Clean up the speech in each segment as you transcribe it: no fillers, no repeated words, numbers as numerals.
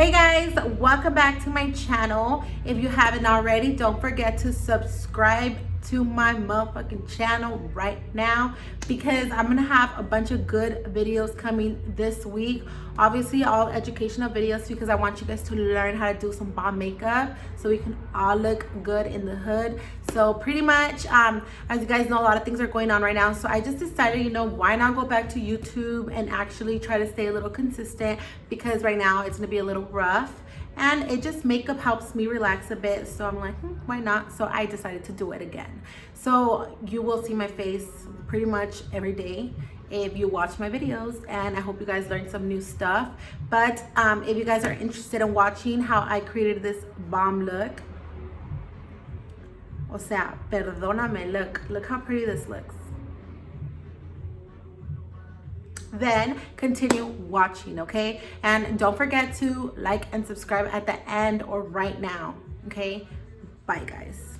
Hey guys, welcome back to my channel. If you haven't already, don't forget to subscribe to my motherfucking channel right now, because I'm gonna have a bunch of good videos coming this week. Obviously all educational videos, because I want you guys to learn how to do some bomb makeup so we can all look good in the hood. So pretty much as you guys know, a lot of things are going on right now, so I just decided, you know, why not go back to YouTube and actually try to stay a little consistent, because right now it's gonna be a little rough and it just makeup helps me relax a bit. So I'm like, why not? So I decided to do it again. So you will see my face pretty much every day if you watch my videos, and I hope you guys learned some new stuff. But if you guys are interested in watching how I created this bomb look, o sea, perdóname, look how pretty this looks, then continue watching, okay? And don't forget to like and subscribe at the end or right now, okay? Bye guys.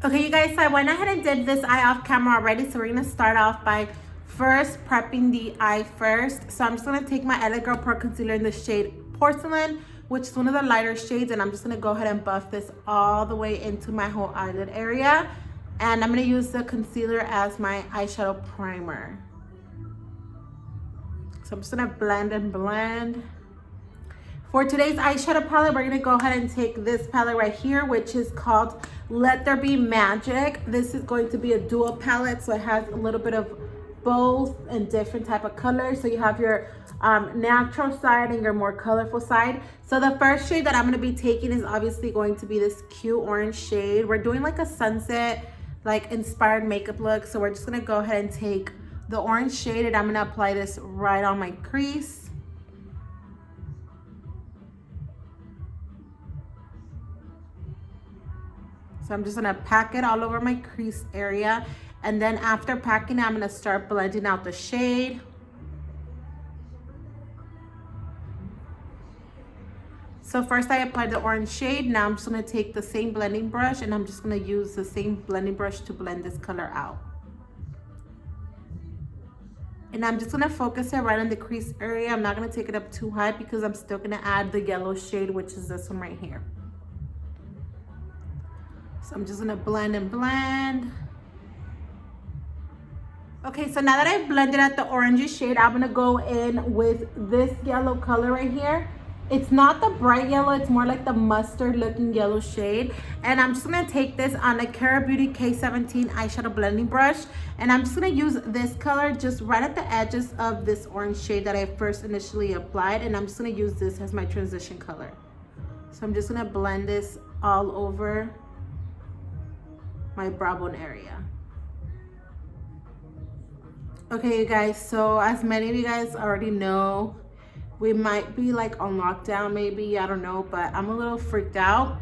Okay, you guys, so I went ahead and did this eye off camera already, so we're gonna start off by first prepping the eye first. So I'm just gonna take my LA Girl Pro Concealer in the shade Porcelain, which is one of the lighter shades, and I'm just gonna go ahead and buff this all the way into my whole eyelid area. And I'm gonna use the concealer as my eyeshadow primer. So I'm just gonna blend and blend. For today's eyeshadow palette, we're gonna go ahead and take this palette right here, which is called Let There Be Magic. This is going to be a dual palette, so it has a little bit of both and different type of colors. So you have your natural side and your more colorful side. So the first shade that I'm gonna be taking is obviously going to be this cute orange shade. We're doing like a sunset, like inspired makeup look. So we're just gonna go ahead and take the orange shade, and I'm gonna apply this right on my crease. So I'm just gonna pack it all over my crease area, and then after packing it, I'm gonna start blending out the shade. So first I applied the orange shade. Now I'm just gonna take the same blending brush, and I'm just gonna use the same blending brush to blend this color out. And I'm just gonna focus it right on the crease area. I'm not gonna take it up too high because I'm still gonna add the yellow shade, which is this one right here. So I'm just gonna blend and blend. Okay, so now that I've blended out the orangey shade, I'm gonna go in with this yellow color right here. It's not the bright yellow, it's more like the mustard looking yellow shade. And I'm just gonna take this on a Kara Beauty K17 eyeshadow blending brush. And I'm just gonna use this color just right at the edges of this orange shade that I first initially applied. And I'm just gonna use this as my transition color. So I'm just gonna blend this all over my brow bone area. Okay, you guys, so as many of you guys already know, we might be like on lockdown, maybe, I don't know, but I'm a little freaked out.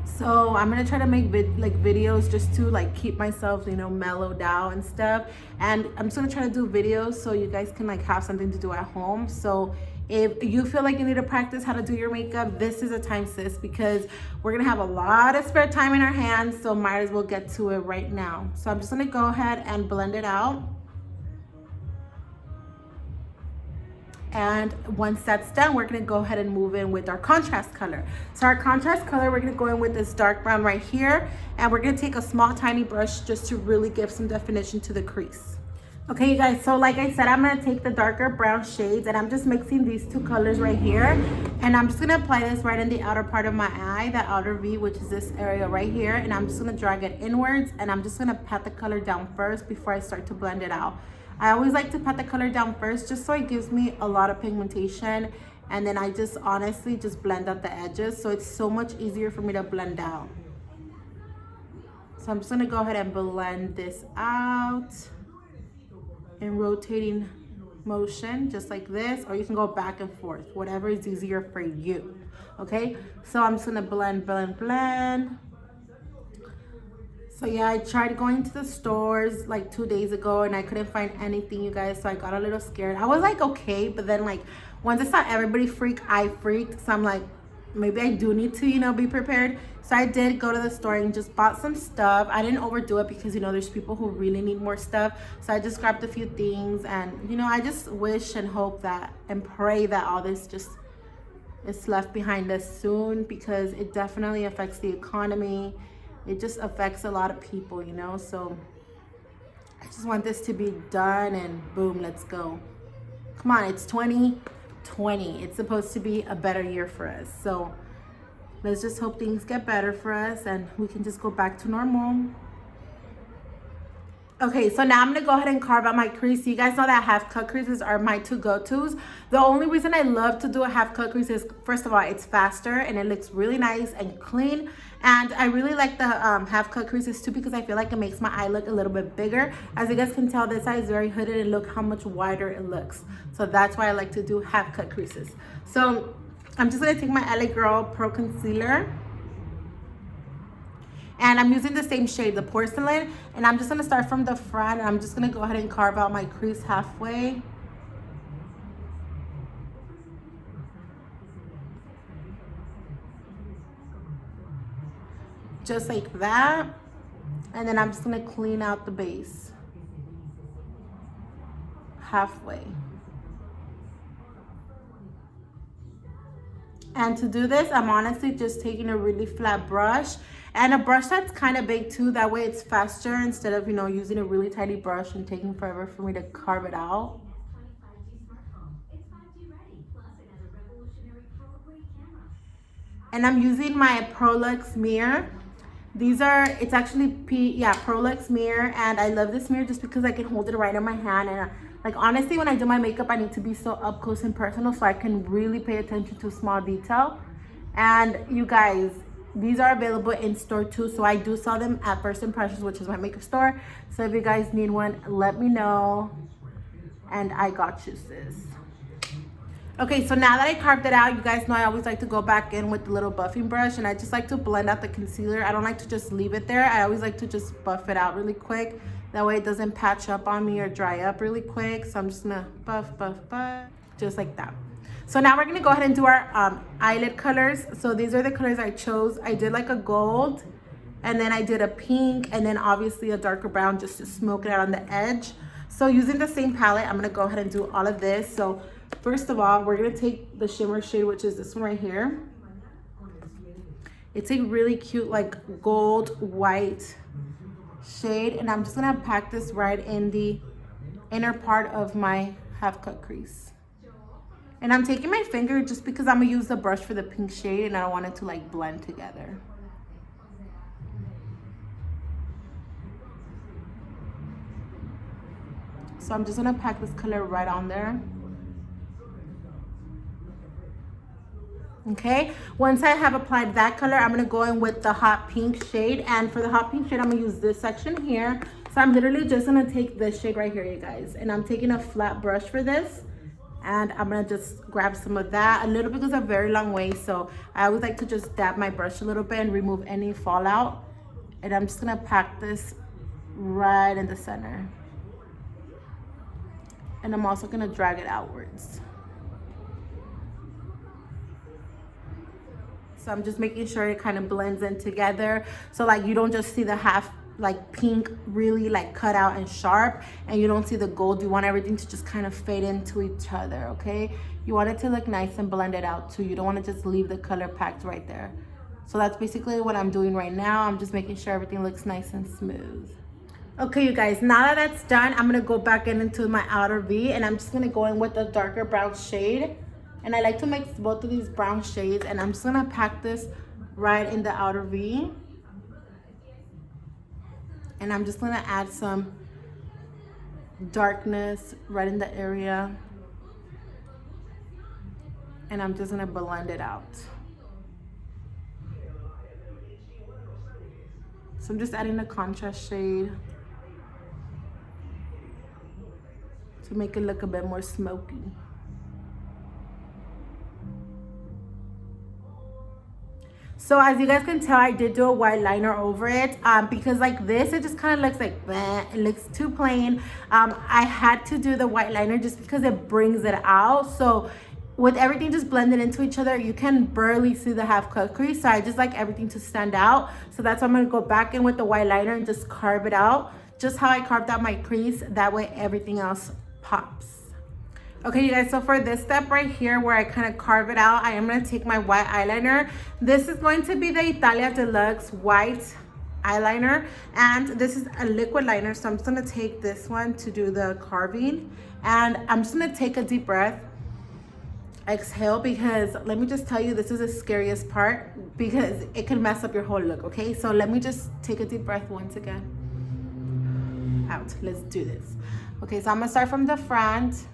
So I'm gonna try to make videos just to like keep myself, you know, mellowed out and stuff. And I'm just gonna try to do videos so you guys can like have something to do at home. So if you feel like you need to practice how to do your makeup, this is a time, sis, because we're gonna have a lot of spare time in our hands, so might as well get to it right now. So I'm just gonna go ahead and blend it out. And once that's done, we're gonna go ahead and move in with our contrast color. So our contrast color, we're gonna go in with this dark brown right here, and we're gonna take a small tiny brush just to really give some definition to the crease. Okay, you guys, so like I said, I'm gonna take the darker brown shades, and I'm just mixing these two colors right here, and I'm just gonna apply this right in the outer part of my eye, the outer V, which is this area right here, and I'm just gonna drag it inwards, and I'm just gonna pat the color down first before I start to blend it out. I always like to pat the color down first just so it gives me a lot of pigmentation, and then I just honestly just blend out the edges, so it's so much easier for me to blend out. So I'm just gonna go ahead and blend this out in rotating motion, just like this, or you can go back and forth, whatever is easier for you. Okay, so I'm just gonna blend, blend, blend. So yeah, I tried going to the stores like 2 days ago and I couldn't find anything, you guys, so I got a little scared. I was like, okay, but then like once I saw everybody freak, I freaked. So I'm like, maybe I do need to, you know, be prepared. So I did go to the store and just bought some stuff. I didn't overdo it because, you know, there's people who really need more stuff. So I just grabbed a few things, and, you know, I just wish and hope that and pray that all this just is left behind us soon, because it definitely affects the economy. It just affects a lot of people, you know. So I just want this to be done and boom, let's go. Come on, it's 2020. It's supposed to be a better year for us. So let's just hope things get better for us and we can just go back to normal. Okay, so now I'm gonna go ahead and carve out my crease. You guys know that half cut creases are my two go-tos. The only reason I love to do a half cut crease is, first of all, it's faster and it looks really nice and clean. And I really like the half cut creases too, because I feel like it makes my eye look a little bit bigger. As you guys can tell, this eye is very hooded, and look how much wider it looks. So that's why I like to do half cut creases. So I'm just gonna take my LA Girl Pro Concealer, and I'm using the same shade, the Porcelain, and I'm just gonna start from the front, and I'm just gonna go ahead and carve out my crease halfway. Just like that. And then I'm just gonna clean out the base halfway. And to do this, I'm honestly just taking a really flat brush, and a brush that's kind of big too. That way it's faster, instead of, you know, using a really tiny brush and taking forever for me to carve it out. And I'm using my Prolux mirror. These are, it's actually Prolux mirror, and I love this mirror just because I can hold it right in my hand. And like, honestly, when I do my makeup, I need to be so up close and personal, so I can really pay attention to small detail. And you guys, these are available in store too. So I do sell them at First Impressions, which is my makeup store. So if you guys need one, let me know, and I got you, sis. Okay, so now that I carved it out, you guys know I always like to go back in with the little buffing brush, and I just like to blend out the concealer. I don't like to just leave it there. I always like to just buff it out really quick. That way it doesn't patch up on me or dry up really quick. So I'm just gonna buff, just like that. So now we're gonna go ahead and do our eyelid colors. So these are the colors I chose. I did like a gold, and then I did a pink, and then obviously a darker brown just to smoke it out on the edge. So using the same palette, I'm gonna go ahead and do all of this. So first of all, we're gonna take the shimmer shade, which is this one right here. It's a really cute, like, gold white shade, and I'm just gonna pack this right in the inner part of my half cut crease. And I'm taking my finger just because I'm gonna use the brush for the pink shade, and I don't want it to like blend together. So I'm just gonna pack this color right on there. Okay, once I have applied that color, I'm gonna go in with the hot pink shade, and for the hot pink shade, I'm gonna use this section here. So I'm literally just gonna take this shade right here, you guys, and I'm taking a flat brush for this, and I'm gonna just grab some of that. A little bit goes a very long way, so I always like to just dab my brush a little bit and remove any fallout. And I'm just gonna pack this right in the center, and I'm also gonna drag it outwards. So I'm just making sure it kind of blends in together, so like you don't just see the half like pink really like cut out and sharp, and you don't see the gold. You want everything to just kind of fade into each other, okay? You want it to look nice and blended out too. You don't want to just leave the color packed right there. So that's basically what I'm doing right now. I'm just making sure everything looks nice and smooth. Okay, you guys, now that that's done, I'm gonna go back into my outer V, and I'm just gonna go in with a darker brown shade. And I like to mix both of these brown shades, and I'm just gonna pack this right in the outer V. And I'm just gonna add some darkness right in the area. And I'm just gonna blend it out. So I'm just adding a contrast shade to make it look a bit more smoky. So as you guys can tell, I did do a white liner over it because like this, it just kind of looks like bleh, it looks too plain. I had to do the white liner just because it brings it out. So with everything just blended into each other, you can barely see the half cut crease. So I just like everything to stand out. So that's why I'm gonna go back in with the white liner and just carve it out. Just how I carved out my crease, that way everything else pops. Okay, you guys, so for this step right here where I kind of carve it out, I am gonna take my white eyeliner. This is going to be the Italia Deluxe white eyeliner, and this is a liquid liner. So I'm just gonna take this one to do the carving, and I'm just gonna take a deep breath. Exhale, because let me just tell you, this is the scariest part because it can mess up your whole look. Okay, so let me just take a deep breath once again. Out. Let's do this. Okay, so I'm gonna start from the front.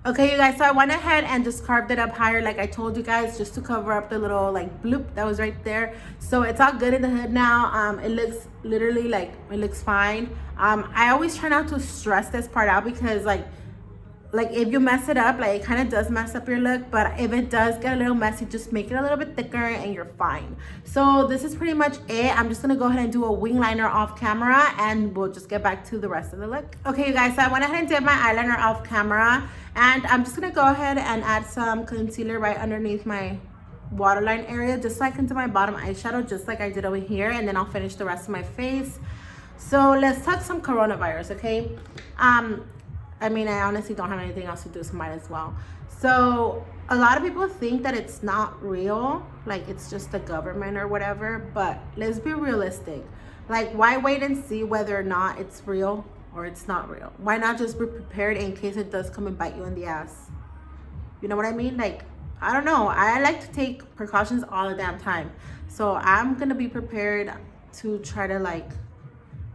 Okay, you guys, so I went ahead and just carved it up higher like I told you guys, just to cover up the little like bloop that was right there. So it's all good in the hood now. It looks literally like, it looks fine. I always try not to stress this part out because like if you mess it up, like it kind of does mess up your look, but if it does get a little messy, just make it a little bit thicker and you're fine. So this is pretty much it. I'm just gonna go ahead and do a wing liner off camera and we'll just get back to the rest of the look. Okay, you guys, so I went ahead and did my eyeliner off camera, and I'm just gonna go ahead and add some concealer right underneath my waterline area, just so I can do my bottom eyeshadow just like I did over here, and then I'll finish the rest of my face. So let's talk some coronavirus, okay? I mean, I honestly don't have anything else to do, so might as well. So a lot of people think that it's not real, like it's just the government or whatever, but let's be realistic. Like, why wait and see whether or not it's real or it's not real? Why not just be prepared in case it does come and bite you in the ass? You know what I mean? Like, I don't know. I like to take precautions all the damn time. So I'm gonna be prepared to try to like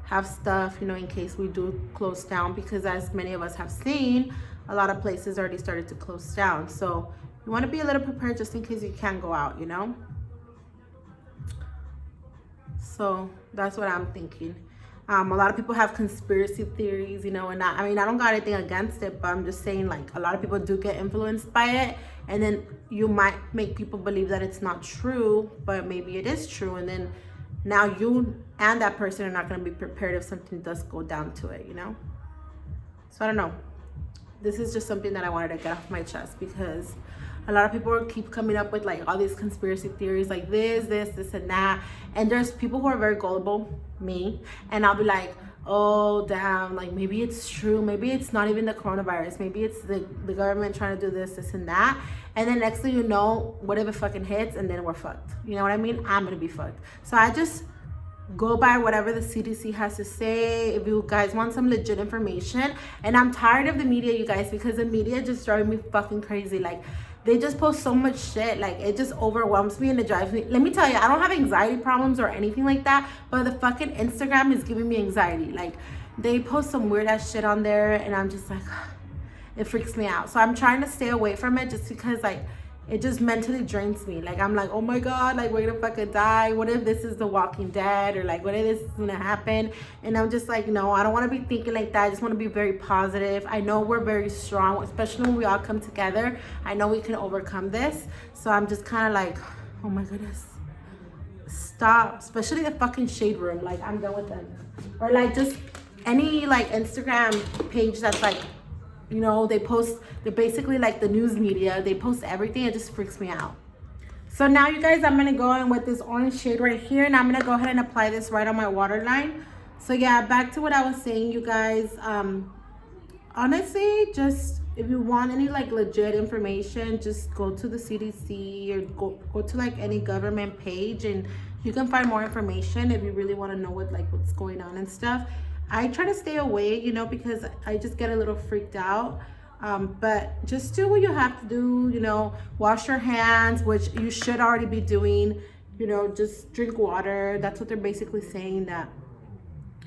have stuff, you know, in case we do close down, because as many of us have seen, a lot of places already started to close down. So you want to be a little prepared just in case you can't go out, you know. So that's what I'm thinking. A lot of people have conspiracy theories, you know, and I mean, I don't got anything against it, but I'm just saying, like, a lot of people do get influenced by it, and then you might make people believe that it's not true, but maybe it is true, and then now you and that person are not going to be prepared if something does go down to it, you know? So I don't know. This is just something that I wanted to get off my chest, because a lot of people keep coming up with like all these conspiracy theories, like this and that. And there's people who are very gullible, me, and I'll be like, oh damn, like maybe it's true, maybe it's not even the coronavirus, maybe it's the government trying to do this and that. And then next thing you know, what if it fucking hits, and then we're fucked? You know what I mean? I'm gonna be fucked. So I just go by whatever the CDC has to say. If you guys want some legit information, and I'm tired of the media, you guys, because the media just drives me fucking crazy. Like, they just post so much shit, like it just overwhelms me and it drives me. Let me tell you, I don't have anxiety problems or anything like that, but the fucking Instagram is giving me anxiety. Like, they post some weird ass shit on there, and I'm just like, it freaks me out. So I'm trying to stay away from it, just because like it just mentally drains me. Like, I'm like, oh my god, like we're gonna fucking die. What if this is The Walking Dead, or like what if this is gonna happen? And I'm just like, no, I don't want to be thinking like that. I just want to be very positive. I know we're very strong, especially when we all come together. I know we can overcome this. So I'm just kind of like, oh my goodness, stop. Especially the fucking shade room, like I'm done with them. Or like just any like Instagram page that's like, you know, they're basically like the news media. They post everything. It just freaks me out. So now, you guys, I'm gonna go in with this orange shade right here, and I'm gonna go ahead and apply this right on my waterline. So yeah, back to what I was saying, you guys. Honestly, just if you want any like legit information, just go to the CDC or go to like any government page, and you can find more information if you really want to know what's going on and stuff. I try to stay away, you know, because I just get a little freaked out. But just do what you have to do, you know, wash your hands, which you should already be doing, you know, just drink water. That's what they're basically saying, that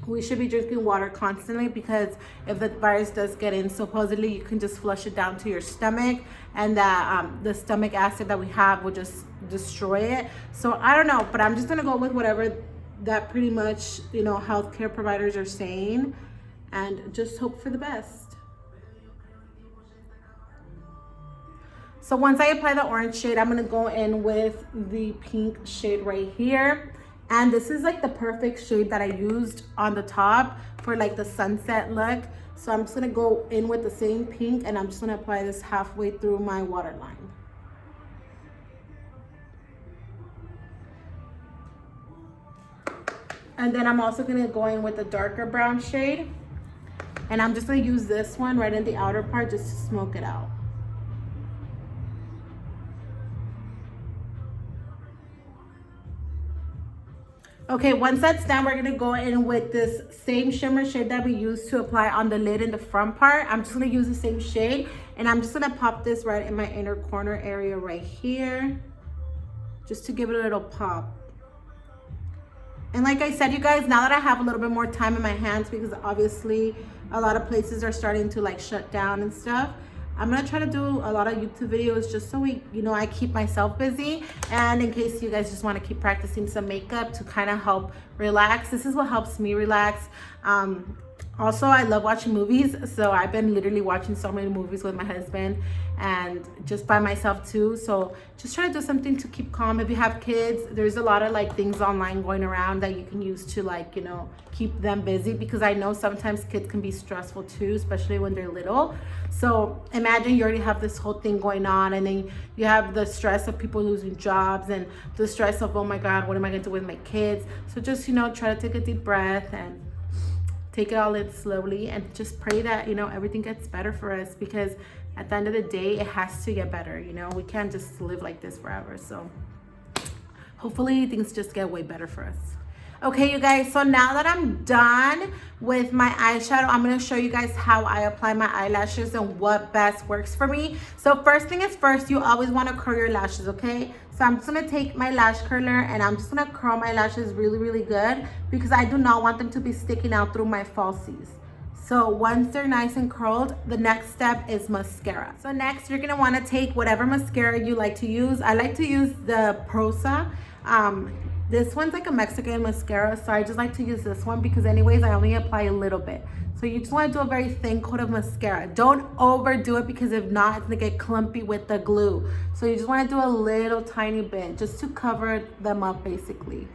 we should be drinking water constantly, because if the virus does get in, supposedly you can just flush it down to your stomach, and that the stomach acid that we have will just destroy it. So I don't know, but I'm just gonna go with whatever that pretty much, you know, healthcare providers are saying, and just hope for the best. So once I apply the orange shade, I'm gonna go in with the pink shade right here. And this is like the perfect shade that I used on the top for like the sunset look. So I'm just gonna go in with the same pink and I'm just gonna apply this halfway through my waterline. And then I'm also gonna go in with a darker brown shade. And I'm just gonna use this one right in the outer part just to smoke it out. Okay, once that's done, we're gonna go in with this same shimmer shade that we used to apply on the lid in the front part. I'm just gonna use the same shade and I'm just gonna pop this right in my inner corner area right here, just to give it a little pop. And like I said, you guys, now that I have a little bit more time in my hands, because obviously a lot of places are starting to like shut down and stuff, I'm gonna try to do a lot of YouTube videos just so I keep myself busy. And in case you guys just want to keep practicing some makeup to kind of help relax, this is what helps me relax. Also, I love watching movies, so I've been literally watching so many movies with my husband and just by myself too. So just try to do something to keep calm. If you have kids, there's a lot of like things online going around that you can use to like, keep them busy, because I know sometimes kids can be stressful too, especially when they're little. So imagine you already have this whole thing going on, and then you have the stress of people losing jobs and the stress of, oh my God, what am I gonna do with my kids? So just, try to take a deep breath and take it all in slowly and just pray that, everything gets better for us, because at the end of the day, it has to get better. We can't just live like this forever. So hopefully things just get way better for us. Okay, you guys, so now that I'm done with my eyeshadow, I'm going to show you guys how I apply my eyelashes and what best works for me. So first thing is first, you always want to curl your lashes, okay? So I'm just going to take my lash curler and I'm just going to curl my lashes really, really good, because I do not want them to be sticking out through my falsies. So once they're nice and curled, the next step is mascara. So next, you're going to want to take whatever mascara you like to use. I like to use the Prosa. This one's like a Mexican mascara, so I just like to use this one because anyways, I only apply a little bit. So you just want to do a very thin coat of mascara. Don't overdo it, because if not, it's gonna get clumpy with the glue. So you just want to do a little tiny bit just to cover them up basically.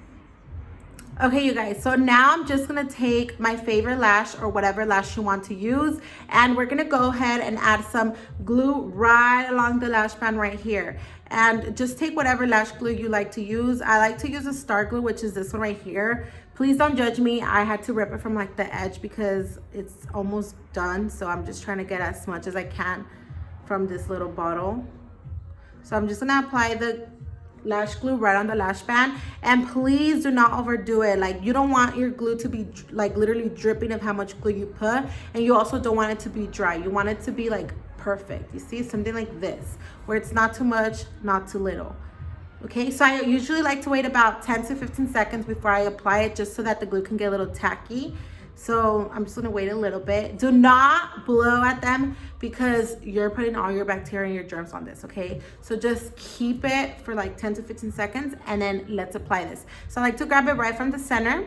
Okay, you guys, so now I'm just gonna take my favorite lash or whatever lash you want to use, and we're gonna go ahead and add some glue right along the lash band right here. And just take whatever lash glue you like to use. I like to use a star glue, which is this one right here. Please don't judge me. I had to rip it from like the edge because it's almost done. So I'm just trying to get as much as I can from this little bottle. So I'm just gonna apply the lash glue right on the lash band, and please do not overdo it. Like, you don't want your glue to be like literally dripping of how much glue you put, and you also don't want it to be dry. You want it to be like perfect. You see, something like this where it's not too much, not too little. Okay, so I usually like to wait about 10 to 15 seconds before I apply it, just so that the glue can get a little tacky. So I'm just gonna wait a little bit. Do not blow at them, because you're putting all your bacteria and your germs on this, okay? So just keep it for like 10 to 15 seconds and then let's apply this. So I like to grab it right from the center,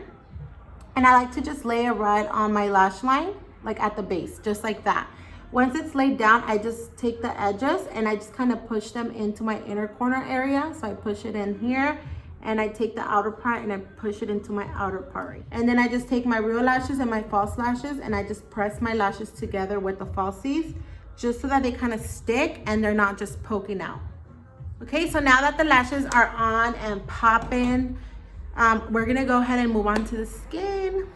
and I like to just lay it right on my lash line, like at the base, just like that. Once it's laid down, I just take the edges and I just kind of push them into my inner corner area. So I push it in here, and I take the outer part and I push it into my outer part. And then I just take my real lashes and my false lashes and I just press my lashes together with the falsies, just so that they kind of stick and they're not just poking out. Okay, so now that the lashes are on and popping, we're gonna go ahead and move on to the skin.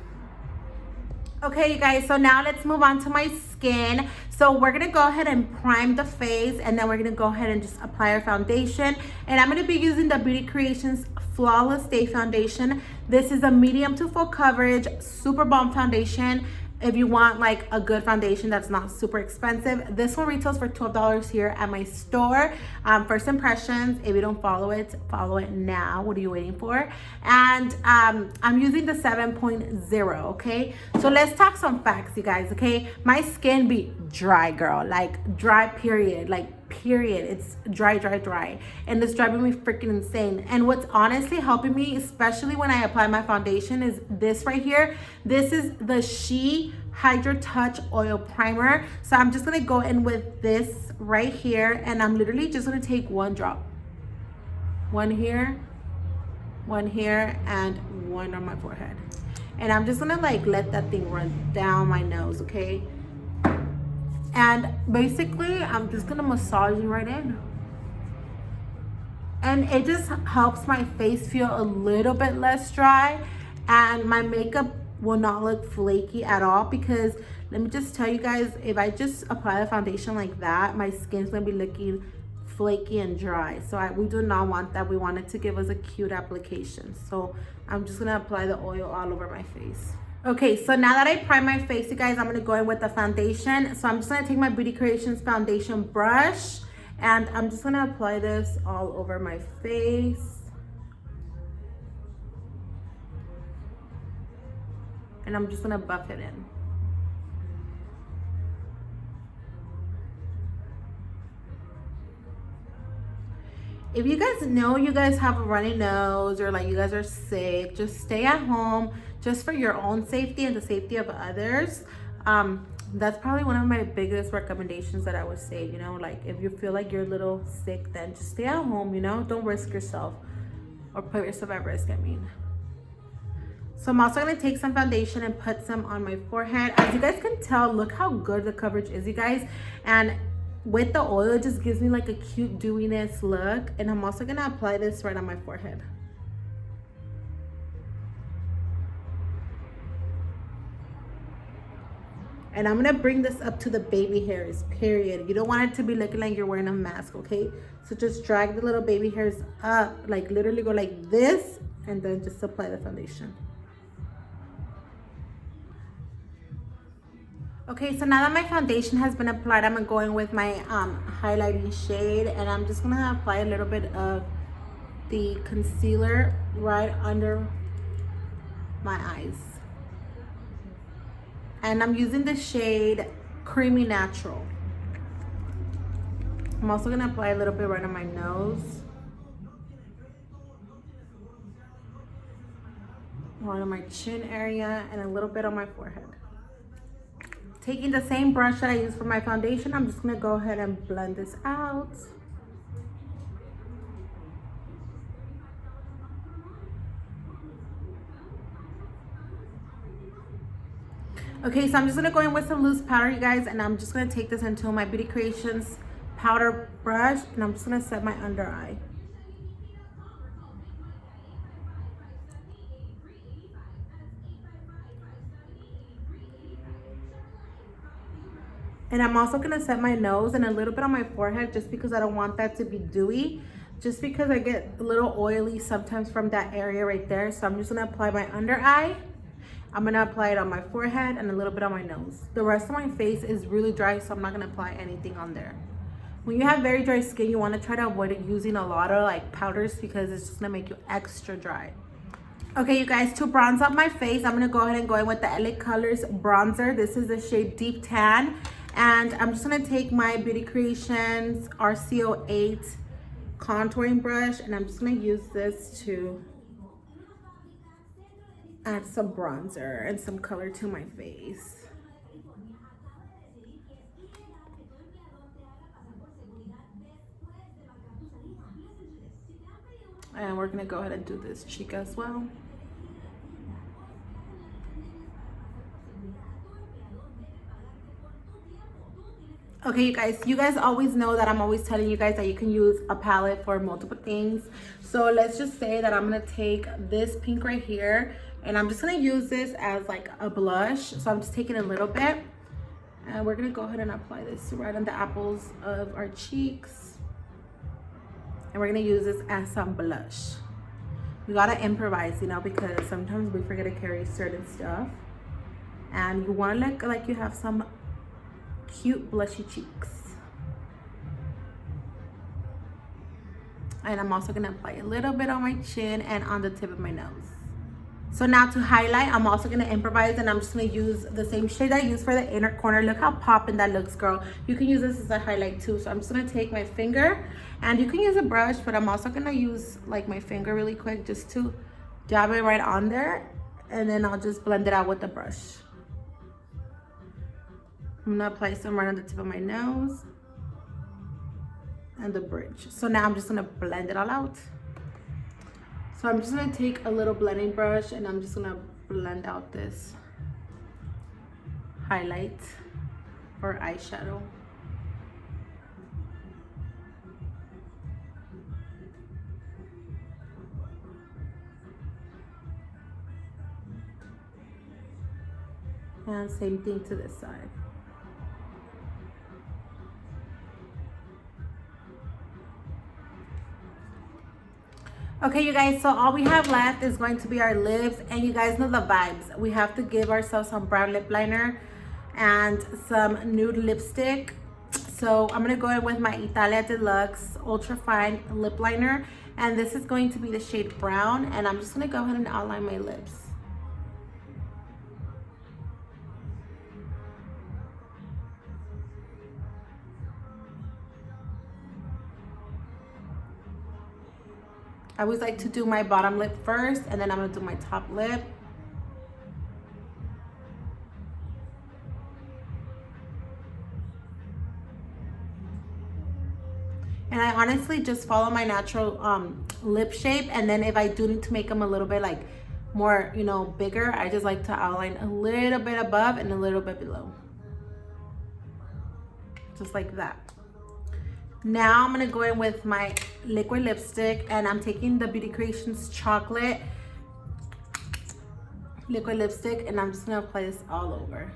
Okay, you guys, so now let's move on to my skin. So we're gonna go ahead and prime the face, and then we're gonna go ahead and just apply our foundation. And I'm gonna be using the Beauty Creations Flawless Day Foundation. This is a medium to full coverage, super bomb foundation. If you want like a good foundation that's not super expensive, this one retails for $12 here at my store. First impressions, if you don't follow it now. What are you waiting for? And I'm using the 7.0, okay? So let's talk some facts, you guys, okay? My skin be dry, girl, like dry period, it's dry, and it's driving me freaking insane. And what's honestly helping me, especially when I apply my foundation, is this right here. This is the She Hydro Touch Oil Primer. So I'm just gonna go in with this right here, and I'm literally just gonna take one drop. One here, and one on my forehead. And I'm just gonna like let that thing run down my nose, okay? And basically, I'm just gonna massage it right in. And it just helps my face feel a little bit less dry, and my makeup will not look flaky at all, because let me just tell you guys, if I just apply the foundation like that, my skin's gonna be looking flaky and dry. So we do not want that. We want it to give us a cute application. So I'm just gonna apply the oil all over my face. Okay, so now that I prime my face, you guys, I'm gonna go in with the foundation. So I'm just gonna take my Beauty Creations foundation brush, and I'm just gonna apply this all over my face. And I'm just gonna buff it in. If you guys know you guys have a runny nose, or like you guys are sick, just stay at home just for your own safety and the safety of others. That's probably one of my biggest recommendations that I would say, you know, like if you feel like you're a little sick, then just stay at home, you know, don't risk yourself or put yourself at risk, I mean. So I'm also gonna take some foundation and put some on my forehead. As you guys can tell, look how good the coverage is, you guys. And with the oil, it just gives me like a cute dewiness look. And I'm also gonna apply this right on my forehead. And I'm gonna bring this up to the baby hairs, period. You don't want it to be looking like you're wearing a mask, okay? So just drag the little baby hairs up, like literally go like this, and then just apply the foundation. Okay, so now that my foundation has been applied, I'm going with my highlighting shade, and I'm just gonna apply a little bit of the concealer right under my eyes. And I'm using the shade Creamy Natural. I'm also gonna apply a little bit right on my nose, right on my chin area, and a little bit on my forehead. Taking the same brush that I used for my foundation, I'm just gonna go ahead and blend this out. Okay, so I'm just gonna go in with some loose powder, you guys, and I'm just gonna take this into my Beauty Creations powder brush, and I'm just gonna set my under eye. And I'm also gonna set my nose and a little bit on my forehead, just because I don't want that to be dewy, just because I get a little oily sometimes from that area right there. So I'm just gonna apply my under eye. I'm gonna apply it on my forehead and a little bit on my nose. The rest of my face is really dry, so I'm not gonna apply anything on there. When you have very dry skin, you wanna try to avoid using a lot of like powders, because it's just gonna make you extra dry. Okay, you guys, to bronze up my face, I'm gonna go ahead and go in with the LA Colors bronzer. This is the shade Deep Tan. And I'm just gonna take my Beauty Creations RCO8 contouring brush, and I'm just gonna use this to add some bronzer and some color to my face. And we're gonna go ahead and do this cheek as well. Okay, you guys always know that I'm always telling you guys that you can use a palette for multiple things. So let's just say that I'm gonna take this pink right here, and I'm just gonna use this as like a blush. So I'm just taking a little bit, and we're gonna go ahead and apply this right on the apples of our cheeks. And we're gonna use this as some blush. You gotta improvise, you know, because sometimes we forget to carry certain stuff. And you wanna look like you have some cute blushy cheeks. And I'm also gonna apply a little bit on my chin and on the tip of my nose. So now to highlight, I'm also gonna improvise, and I'm just gonna use the same shade I used for the inner corner. Look how poppin' that looks, girl. You can use this as a highlight too. So I'm just gonna take my finger, and you can use a brush, but I'm also gonna use like my finger really quick just to dab it right on there, and then I'll just blend it out with the brush. I'm gonna apply some right on the tip of my nose and the bridge. So now I'm just gonna blend it all out. So I'm just gonna take a little blending brush and I'm just gonna blend out this highlight or eyeshadow. And same thing to this side. Okay, you guys, so all we have left is going to be our lips, and you guys know the vibes. We have to give ourselves some brown lip liner and some nude lipstick. So I'm gonna go in with my Italia Deluxe Ultra Fine Lip Liner, and this is going to be the shade brown, and I'm just gonna go ahead and outline my lips. I always like to do my bottom lip first, and then I'm gonna do my top lip. And I honestly just follow my natural lip shape, and then if I do need to make them a little bit like more, you know, bigger, I just like to outline a little bit above and a little bit below. Just like that. Now I'm gonna go in with my liquid lipstick, and I'm taking the Beauty Creations Chocolate liquid lipstick, and I'm just gonna apply this all over.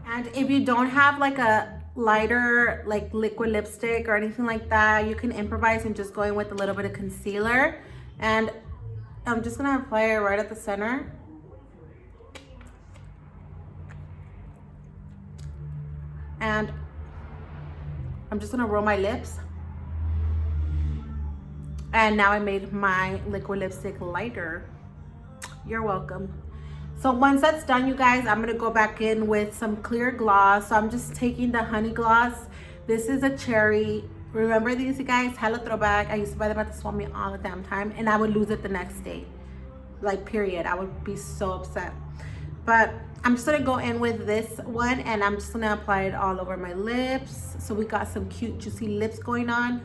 And if you don't have like a lighter like liquid lipstick or anything like that, you can improvise and just go in with a little bit of concealer. And I'm just gonna apply it right at the center. And I'm just gonna roll my lips. And now I made my liquid lipstick lighter. You're welcome. So once that's done, you guys, I'm gonna go back in with some clear gloss. So I'm just taking the honey gloss. This is a cherry. Remember these, you guys? Hella throwback. I used to buy them at the Swami all the damn time, and I would lose it the next day. Like, period. I would be so upset. But I'm just gonna go in with this one, and I'm just gonna apply it all over my lips. So we got some cute, juicy lips going on.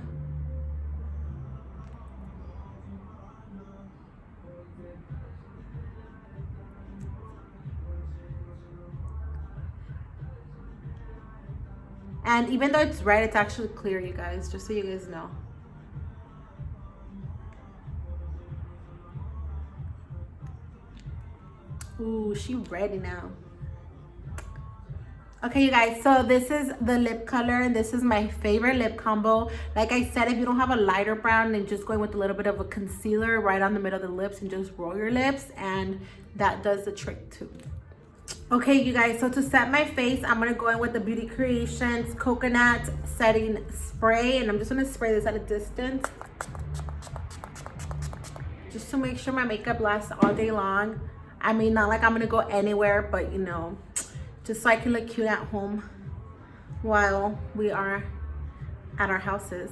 And even though it's red, it's actually clear, you guys, just so you guys know. Ooh, she ready now. Okay, you guys, so this is the lip color, and this is my favorite lip combo. Like I said, if you don't have a lighter brown, then just go in with a little bit of a concealer right on the middle of the lips and just roll your lips, and that does the trick too. Okay, you guys, so to set my face, I'm gonna go in with the Beauty Creations Coconut Setting Spray, and I'm just gonna spray this at a distance just to make sure my makeup lasts all day long. I mean, not like I'm gonna go anywhere, but you know, just so I can look cute at home while we are at our houses.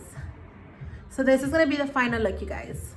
So this is gonna be the final look, you guys.